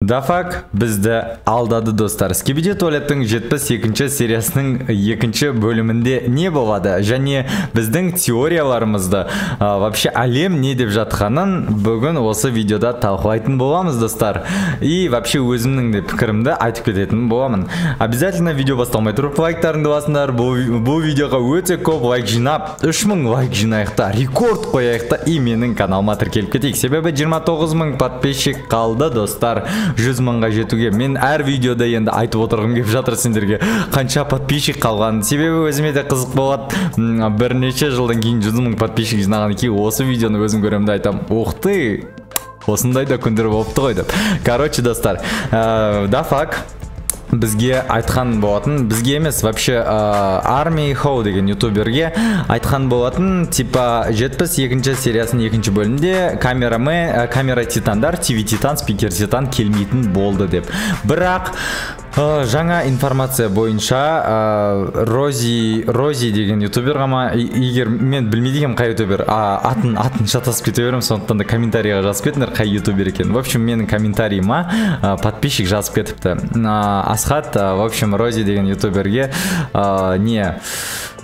Дафак бізді алдады достар. Скибиди туалеттің 72-ші сериясының 2-ші бөлімінде не болады? Және біздің теорияларымызды, вообще әлем не деп жатқанын бүгін осы видеода талқылайтын боламыз достар. И вообще өзімнің де пікірімді айтып кететін боламын. Обязательно видео басталмай тұрып лайктарыңды басыңдар. Бұл видеоға өте көп лайк жинап, 3000 лайк жинайықта, рекорд қояйықта и менің каналыма тіркеліп кетейік. Себебі 29 000 подписчик қалды достар. 100 000-ға жетуге. Мен әр видеода енді айтып отырғым келіп жатыр сендерге қанша подписчик қалған. Себебі өзіме де қызық болады. Бірнеше жылдан кейін 100 000 подписчик жинаған кейін осы видеоны өзім көремін де айтам. Ух ты! Осындай да күндер болыпты ғой деп. Короче, достар, Дафак бізге айтқан болатын, бізге емес, вообще Army How деген ютуберге айтқан болатын, типа 72-ші сериясының 2-ші бөлімінде камера титандар, TV титан, спикер титан келмейтін болды деп. Бірақ жаңа информация бойынша Рози деген ютубер ғама, егер мен білмейдім қай ютубер, атын шатасып кете берем, сондықтан да комментарийға жазып кетіңдер қай ютубер екен. В общем, менің комментарийіма подписчик жазып кетіпті. Асхат, в общем, Рози деген ютуберге не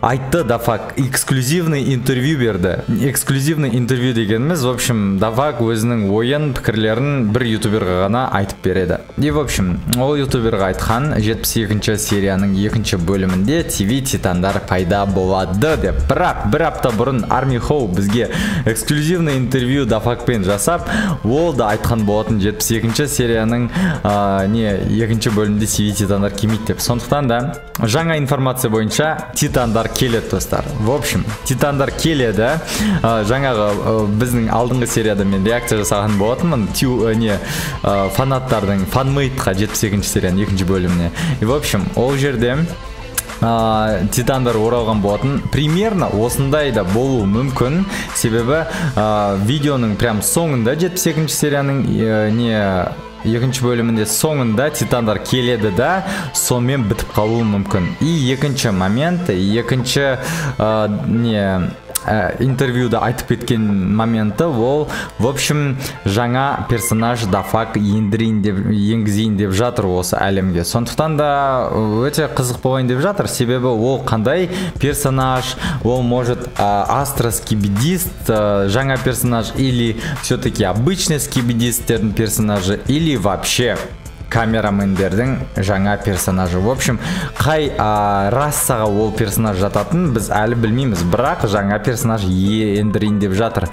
айтты, Дафак эксклюзивный интервью берді. Эксклюзивный интервью дегеніміз, в общем, Дафак өзінің ойын, пікірлерін бір ютуберға ғана айтып береді. И, в общем, ол ютуберға айтқан 72-ші серияның 2-ші бөлімінде TV титандар пайда болады деп. Бірақ бір апта бұрын Army How бізге эксклюзивный интервью Дафакпен жасап, ол да айтқан болатын 72-ші серияның 2-ші бөлімінде TV титандар келмейді деп. Сондықтан да жаңа информация бойынша титандар келеді достар. В общем, титандар келеді. Жаңағы біздің алдыңғы серияда мен реакция жасаған болатынмын фанаттардың фанмейтқа 72-ші серияның 2-ші бөліміне. И в общем, ол жерде титандар оралған болатын. Примерно осындай да болуы мүмкін. Себебі видеоның прям соңында 72-ші серияның 2-ші бөлімінде соңында титандар келеді да, сонымен бітіп қалуы мүмкін. И 2-ші момент, 2-ші интервьюда айтып кеткен моменті, ол, в общем, жаңа персонаж Дафак енгізейін деп жатыр осы әлемге. Сондықтан да өте қызық болайын деп жатыр. Себебі ол қандай персонаж, ол может астроскибидист, жаңа персонаж, или все-таки обычный скибидисттердің персонажы, или вообще камерамендердің жаңа персонажы. В общем, қай рассаға ол персонаж жататын біз әлі білмейміз, бірақ жаңа персонаж ендірейін деп жатыр.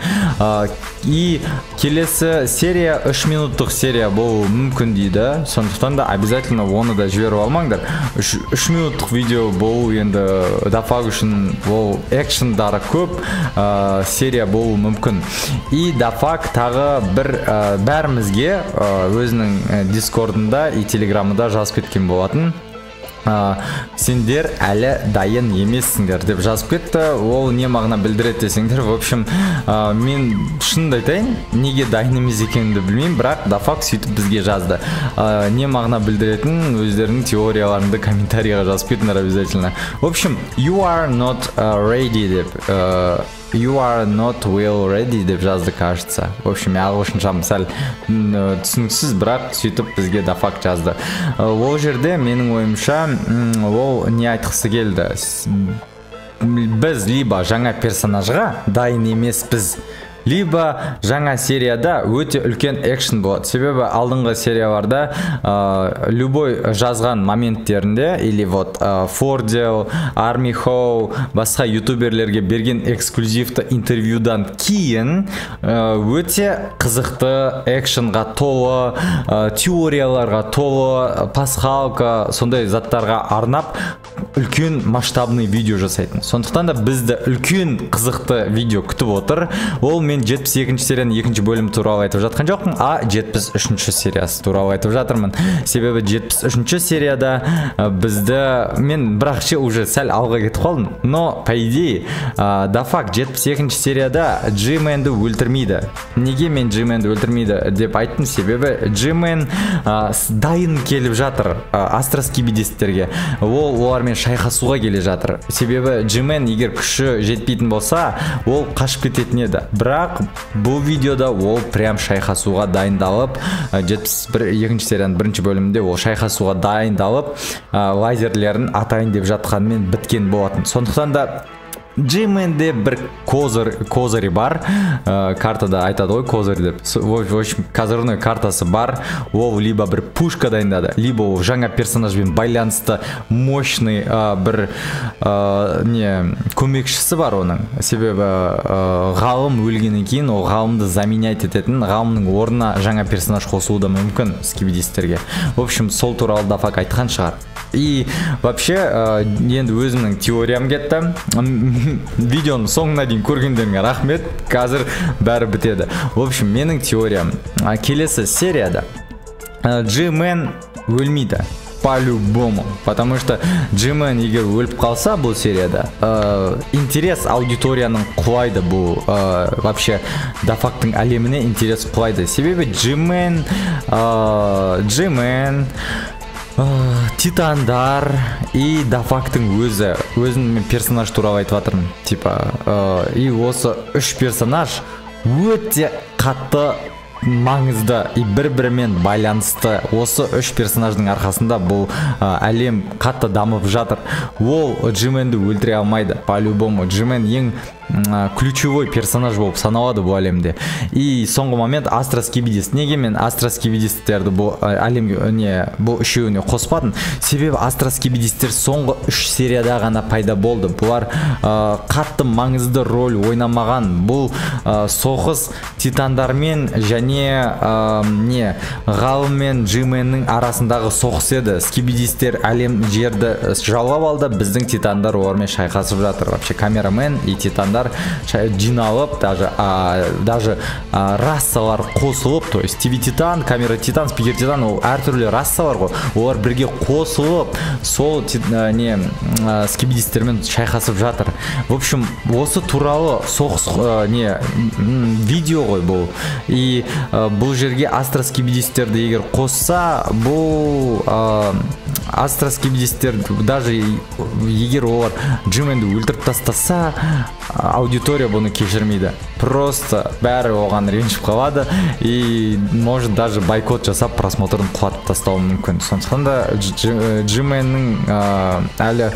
И келесі серия 3 минуттық серия болуы мүмкін дейді. Сондықтан да обязательно оны да жіберіп алмаңдар. 3 минуттық видео болу енді Дафак үшін ол экшндары көп серия болуы мүмкін. И Дафак тағы бір бәрімізге өзінің дискордында и телеграмында жазып кеткен болатын. Сендер әлі дайын емессіңдер деп жазып кетті. Ол не мағына білдіреді десеңдер. В общем, мен шынымды айтайын, неге дайын емес екенімді білмеймін, бірақ Дафак сөйтіп бізге жазды. Не мағына білдіретін өздерінің теорияларыңды комментарийға жазып кетіңдер обязательно. В общем, you are not ready деп You are not well ready деп жазды, кажется. В общем, ағылшынша сәл түсініксіз, бірақ сөйтіп бізге Дафак жазды. Ол жерде менің ойымша ол не айтқысы келді? Біз либо жаңа персонажға дайын емеспіз, либо жаңа серияда өте үлкен экшн болады. Себебі алдыңғы серияларда любой жазған моменттерінде, или вот Фордел, Army How, басқа ютуберлерге берген эксклюзивті интервьюдан кейін өте қызықты экшнға толы, теорияларға толы, пасхалка, сондай заттарға арнап үлкен масштабный видео жасайтын. Сондықтан да бізді үлкен қызықты видео күтіп отыр. Ол мен 72-ші серияның 2-ші бөлімі туралы айтып жатқан жоқпын, 73-ші сериясы туралы айтып жатырмын. Себебі 73-ші серияда бізді, мен бірақшы уже сәл алға кетіп қалдым, но по идее Дафак 72-ші серияда G-Man'ді өлтірмейді. Неге мен G-Man'ді өлтірмейді деп айттым? Себебі G-Man дайын келіп жатыр астроскибидисттерге. Олармен шайқасуға келе жатыр. Себебі G-Man егер күші жетпейтін болса, ол қашып кететін еді. Бірақ бұл видеода ол прям шайқасуға дайындалып, 72 серияның бірінші бөлімінде ол шайқасуға дайындалып, лазерлерін атайын деп жатқанымен біткен болатын. Сондықтан да G-Man'де бір козырі бар, картада айтады ғой козырь деп. В общем, козырной картасы бар. Ол либо бір пушка дайындады, либо ол жаңа персонажбен байланысты мощный бір көмекшісі бар оның. Себебі ғалым өлгеннен кейін ол ғалымды заменять ететін, ғалымның орнына жаңа персонаж қосуы да мүмкін скибидистерге. В общем, сол туралы Дафак айтқан шығар. И вообще енді өзімнің теориям кетті. Видеоның соңына дейін көргендеріңе рахмет. Қазір бәрі бітеді. В общем, менің теориям келесі серияда G-Man өлмейді по-любому, потому что G-Man егер өліп қалса бұл серияда, интерес аудиторияның құлайды. Бұл вообще Дафактың әлеміне интерес құлайды. Себебі G-Man Титандар и Дафактың өзін персонаж туралы айтып жатырмын. Типа, и осы үш персонаж өте қатты маңызды и бір-бірімен байланысты. Осы үш персонаждың арқасында бұл әлем қатты дамып жатыр. Ол G-Man'ді өлтіре алмайды. По-любому G-Man ең ключевой персонаж болып саналады бұл әлемде. И соңғы момент Астра Скибидис. Неге мен Астра Скибидистерді бұл әлемге бұл үшеуіне қоспадым? Себебі Астра Скибидистер соңғы 3 серияда ғана пайда болды. Бұлар қатты маңызды роль ойнамаған. Бұл соғыс Титандармен және ғалым мен G-Man'ның арасындағы соғыс еді. Скибидистер әлем жерді жаулап алды, біздің Титандар олармен шайқасып жатыр. Вообще камерамен и Титандар жиналып, даже рассалар қосылып, то есть TV Титан, камера Титан, спикер Титан, ол әртүрлі рассалар ғой. Олар бірге қосылып, сол скибидистермен шайқасып жатыр. В общем, осы туралы соғыс видео ғой бұл. И бұл жерге Астра Скибидистерді егер қосса, бұл Астра Скибидистер даже егер олар G-Man'ді өлтіріп тастаса, аудитория бұны кешірмейді. Просто бәрі оған ренжіп қалады и может даже бойкот жасап просмотрын құлатып тастауы мүмкін. Сондықтан да G-Man'ның әлі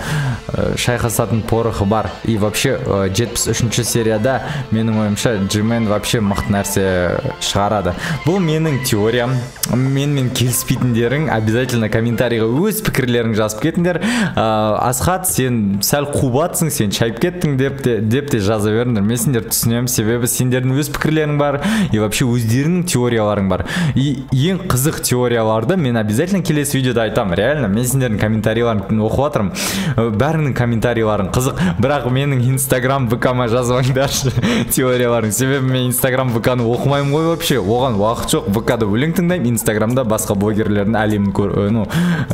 шайқасатын порохы бар. И вообще 73-ші серияда менің ойымша G-Man вообще мықты нәрсе шығарады. Бұл менің теориям. Менімен келіспейтіндерің обязательно комментарийға өз пікірлерің жазып кетіңдер. Асхат, сен сәл қубатсың, сен шайып кеттің деп те жаза беріңдер. Мен сендерді түсінемін, себебі сендердің өз пікірлерің бар и вообще өздерінің теорияларың бар. И ең қызық теорияларды мен обязательно келесі видеода айтам. Реально, мен сендердің комментарийларын оқып жатырмын. Бәрінің комментарийларын қызық. Бірақ менің Instagram ВК-ма жазбаңдаршы теорияларын. Себебі мен Instagram ВК-ны оқымаймын ғой вообще. Оған уақыт жоқ. ВК-да өлең тыңдаймын, Instagramда басқа блогерлердің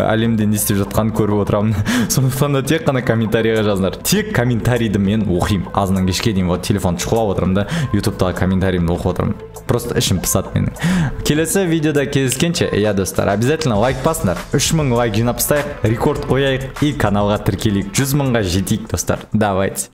әлемде не істеп жатқанын көріп отырамын. Сондықтан да тек қана комментарийға жазыңдар. Тек комментарийді мен оқимын. Азынан кешке дейін вот телефон шұқылап отырмын да, YouTube'дағы комментарийімді оқып отырмын. Просто ішім пысады менің. Келесі видеода кездескенше, достар, обязательно лайк басыңдар. 3000 лайк жинап тастайық, рекорд қояйық и каналға тіркелейік. 100 000-ға жетейік, достар. Давайте.